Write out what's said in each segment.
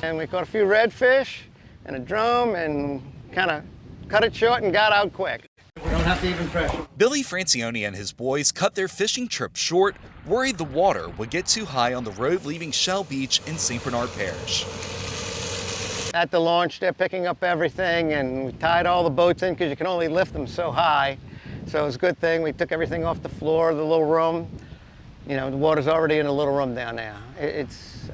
And we caught a few redfish and a drum and kind of cut it short and got out quick. We don't have to even pressure. Billy Francione and his boys cut their fishing trip short, worried the water would get too high on the road leaving Shell Beach in St. Bernard Parish. At the launch, they're picking up everything, and we tied all the boats in because you can only lift them so high. So it was a good thing. We took everything off the floor of the little room. You know, the water's already in the little room down there.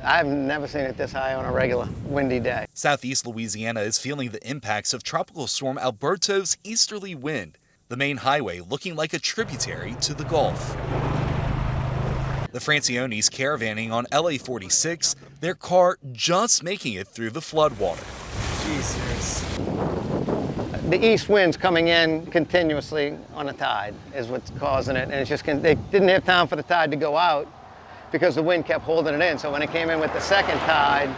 I've never seen it this high on a regular windy day. Southeast Louisiana is feeling the impacts of Tropical Storm Alberto's easterly wind, the main highway looking like a tributary to the Gulf. The Franciones caravanning on LA 46, their car just making it through the floodwater. Jesus. The east wind's coming in continuously on the tide is what's causing it. And it's just, they didn't have time for the tide to go out because the wind kept holding it in. So when it came in with the second tide,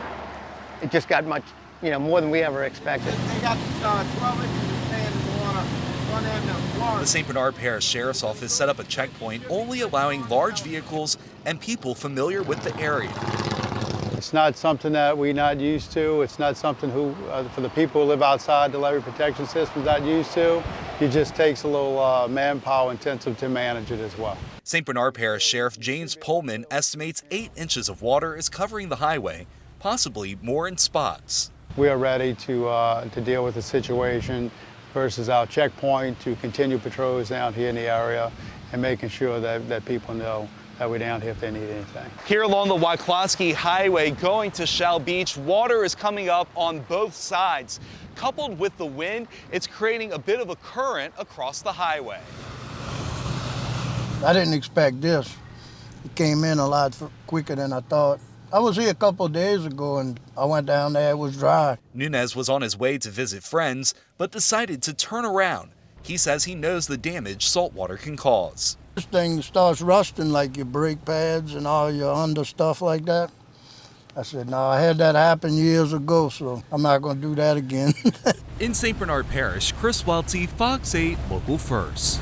it just got much, more than we ever expected. They got 12 inches of sand in the water. The St. Bernard Parish Sheriff's Office set up a checkpoint only allowing large vehicles and people familiar with the area. It's not something that we're not used to. It's not something for the people who live outside the levee protection system, not used to. It just takes a little manpower intensive to manage it as well. St. Bernard Parish Sheriff James Pullman estimates 8 inches of water is covering the highway, possibly more in spots. We are ready to deal with the situation versus our checkpoint to continue patrols down here in the area and making sure that people know that we're down here if they need anything. Here along the Wyclosky Highway going to Shell Beach, water is coming up on both sides. Coupled with the wind, it's creating a bit of a current across the highway. I didn't expect this. It came in a lot quicker than I thought. I was here a couple of days ago and I went down there, it was dry. Nunez was on his way to visit friends, but decided to turn around. He says he knows the damage saltwater can cause. This thing starts rusting like your brake pads and all your under stuff like that. I said, no, I had that happen years ago, so I'm not going to do that again. In St. Bernard Parish, Chris Welty, Fox 8 Local First.